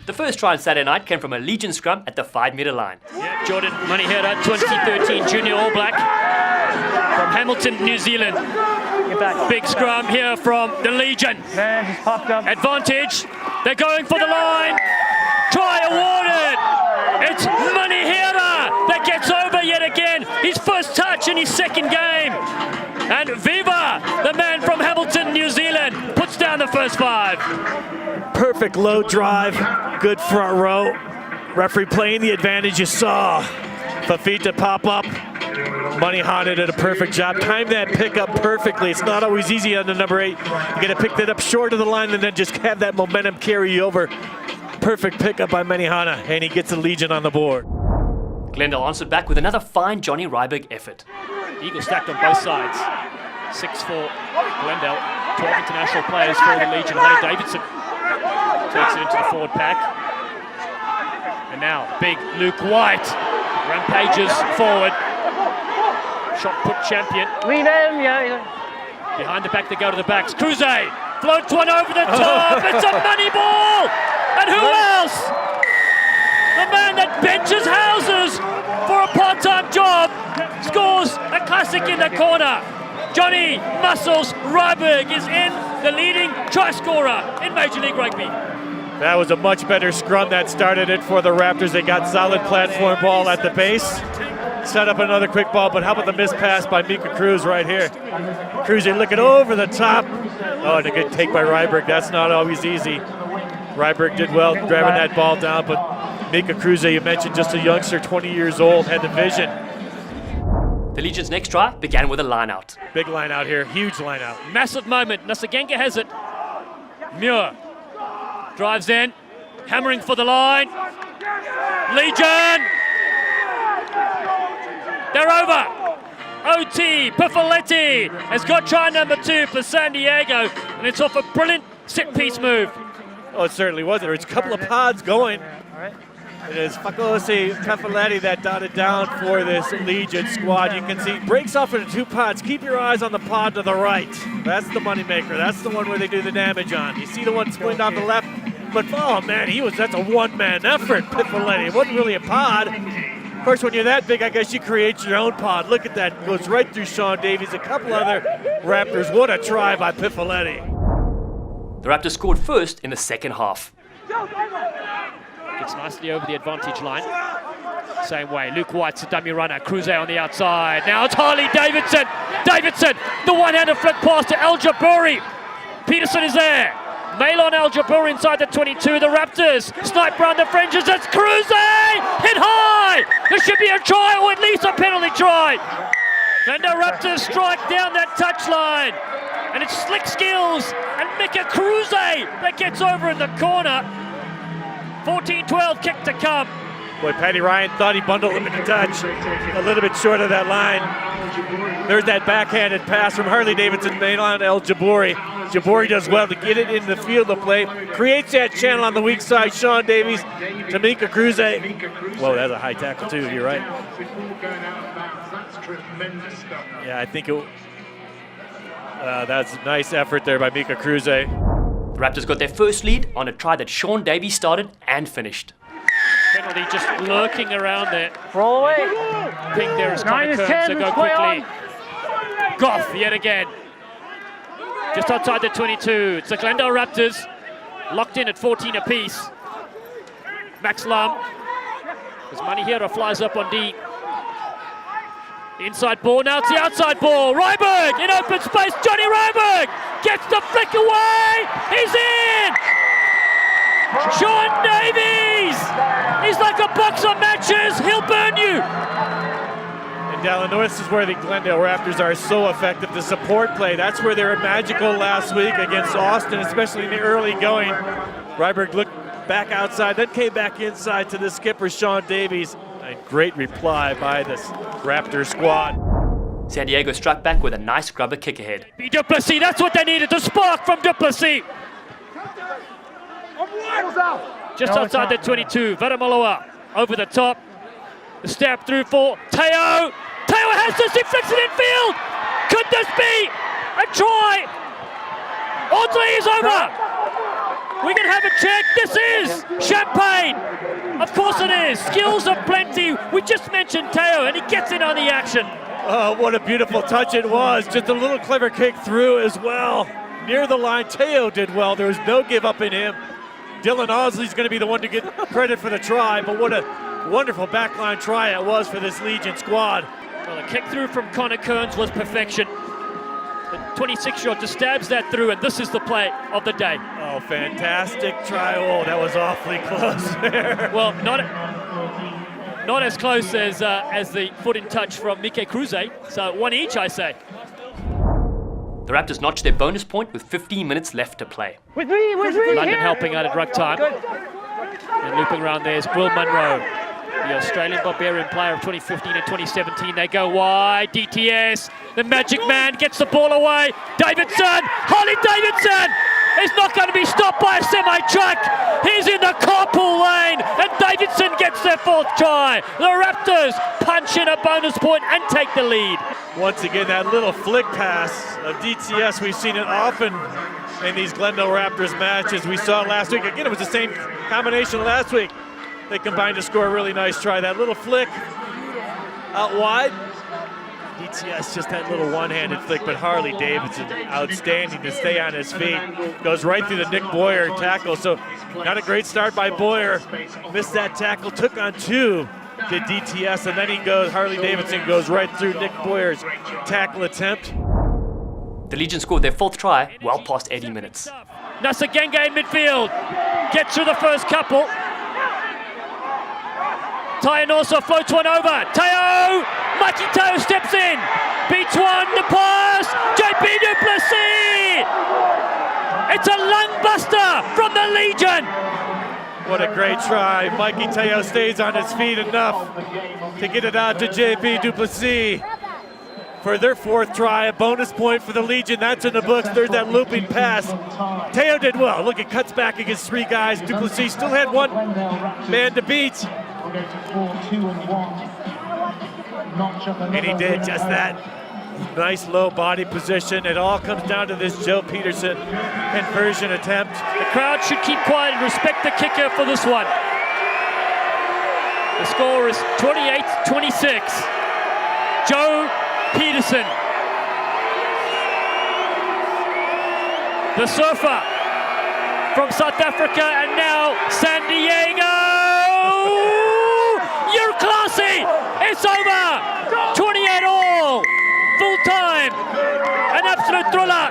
The first try on Saturday night came from a Legion scrum at the 5-metre line. Yeah, Jordan Moneyheader, 2013 Junior All Black from Hamilton, New Zealand. Big scrum here from the Legion. Advantage. They're going for the line. Try awarded. It's Moneyheader that gets over yet again. His first touch in his second game. And Viva, the man from Hamilton, New Zealand, puts down the first 5. Perfect low drive, good front row. Referee playing the advantage. You saw Fafita pop up. Moneyheader did a perfect job. Timed that pickup perfectly. It's not always easy on the number 8. You got to pick that up short of the line and then just have that momentum carry you over. Perfect pickup by Moneyheader, and he gets the Legion on the board. Glendale answered back with another fine Johnny Ryberg effort. Eagles stacked on both sides. 6 for Glendale, 12 international players for the Legion. Harley Davidson takes it into the forward pack. And now, big Luke White rampages forward. Shot put champion. Behind the back, they go to the backs. Cruze floats one over the top. It's a money ball. And who else? The man that benches houses for a part-time job scores a classic in the corner. Johnny Muscles Ryberg is in the leading try scorer in Major League Rugby. That was a much better scrum that started it for the Raptors. They got solid platform ball at the base. Set up another quick ball, but how about the missed pass by Mika Cruz right here? Cruz looking over the top. Oh, and a good take by Ryberg. That's not always easy. Ryberg did well grabbing that ball down, but Mika Cruz, you mentioned, just a youngster, 20 years old, had the vision. The Legion's next try began with a line-out. Big line out here, huge line out. Massive moment. Nasagenga has it. Muir drives in, hammering for the line. Legion! They're over. OT, Pifoletti has got try number 2 for San Diego, and it's off a brilliant set-piece move. Oh, it certainly was. There's a couple of pods going. It is Facosi Pifoletti that dotted down for this Legion squad. You can see breaks off into 2 pods. Keep your eyes on the pod to the right. That's the moneymaker. That's the one where they do the damage on. You see the one split off the left, but oh man, that's a one-man effort, Pifoletti. It wasn't really a pod. Of course, when you're that big, I guess you create your own pod. Look at that. Goes right through Sean Davies. A couple other Raptors. What a try by Pifoletti. The Raptors scored first in the second half. Gets nicely over the advantage line. Same way. Luke White's a dummy runner. Cruze on the outside. Now it's Harley Davidson. Davidson, the one-handed flick pass to El Jabbouri. Peterson is there. Mail on El Jabbouri inside the 22. The Raptors snipe round the fringes. It's Cruze! Hit high! There should be a try or at least a penalty try. And the Raptors strike down that touchline. And it's Slick Skills and Mika Cruze that gets over in the corner. 14-12 kick to come. Boy, Paddy Ryan thought he bundled him in the touch. A little bit short of that line. There's that backhanded pass from Harley Davidson, main on El Jabbouri. Jabbouri does well to get it in the field of play. Creates that channel on the weak side. Sean Davies to Mika Cruze. Whoa, that's a high tackle too, you're right. Yeah, I think that's a nice effort there by Mika Cruze. The Raptors got their first lead on a try that Sean Davies started and finished. Penalty just lurking around there. Roll away. Ping there is Connor Kearns, so go quickly. Goff yet again. Just outside the 22. It's the Glendale Raptors locked in at 14 apiece. Max Lum. His Moneyheader flies up on D. Inside ball, now it's the outside ball. Ryberg in open space. Johnny Ryberg gets the flick away. He's in. Sean Davies. He's like a box of matches. He'll burn you. And Dallin, this is where the Glendale Raptors are so effective. The support play, that's where they were magical last week against Austin, especially in the early going. Ryberg looked back outside, then came back inside to the skipper, Sean Davies. A great reply by this Raptor squad. San Diego struck back with a nice grubber kick ahead. Duplessis, that's what they needed, the spark from Duplessis. Just outside the 22, Varamaloa over the top. The step through for Teo. Teo has this, he flicks it in field. Could this be a try? All three is over. We can have a check. This is champagne. is. Skills aplenty. We just mentioned Teo, and he gets in on the action. Oh, what a beautiful touch it was. Just a little clever kick through as well. Near the line, Teo did well. There was no give up in him. Dylan Osley's going to be the one to get credit for the try, but what a wonderful backline try it was for this Legion squad. Well, a kick through from Connor Kearns was perfection. The 26-year-old just stabs that through, and this is the play of the day. Oh, fantastic try. Oh, that was awfully close there. Well, not as close as the foot in touch from Mike Cruze. So one each, I say. The Raptors notch their bonus point with 15 minutes left to play. London helping out at ruck time. And looping around there is Will Munro, the Australian Barbarian player of 2015 and 2017. They go wide. DTS, the magic man, gets the ball away. Davidson, Harley Davidson is not going to be stopped by a semi-truck. He's in the carpool lane, and Davidson gets their 4th try. The Raptors punch in a bonus point and take the lead. Once again, that little flick pass of DTS, we've seen it often in these Glendale Raptors matches. We saw it last week. Again, it was the same combination last week. They combined to score a really nice try. That little flick out wide. DTS, just that little one-handed flick, but Harley Davidson, outstanding to stay on his feet. Goes right through the Nick Boyer tackle, so not a great start by Boyer. Missed that tackle, took on 2 to DTS, and then Harley Davidson goes right through Nick Boyer's tackle attempt. The Legion scored their 4th try well past 80 minutes. Nasagenge in midfield, gets through the first couple. Tyon also floats one over. Teo! Mikey Teo steps in. Beats one, the pass. JP Duplessis! It's a lung buster from the Legion. What a great try. Mikey Teo stays on his feet enough to get it out to JP Duplessis for their 4th try. A bonus point for the Legion. That's in the books. There's that looping pass. Teo did well. Look, it cuts back against 3 guys. Duplessis still had 1 man to beat. And he did just that. Nice low body position. It all comes down to this Joe Peterson conversion attempt. The crowd should keep quiet and respect the kicker for this one. The score is 28-26. Joe Peterson. The surfer from South Africa and now San Diego. You're classy. It's over. 28 all. Full time. An absolute thriller.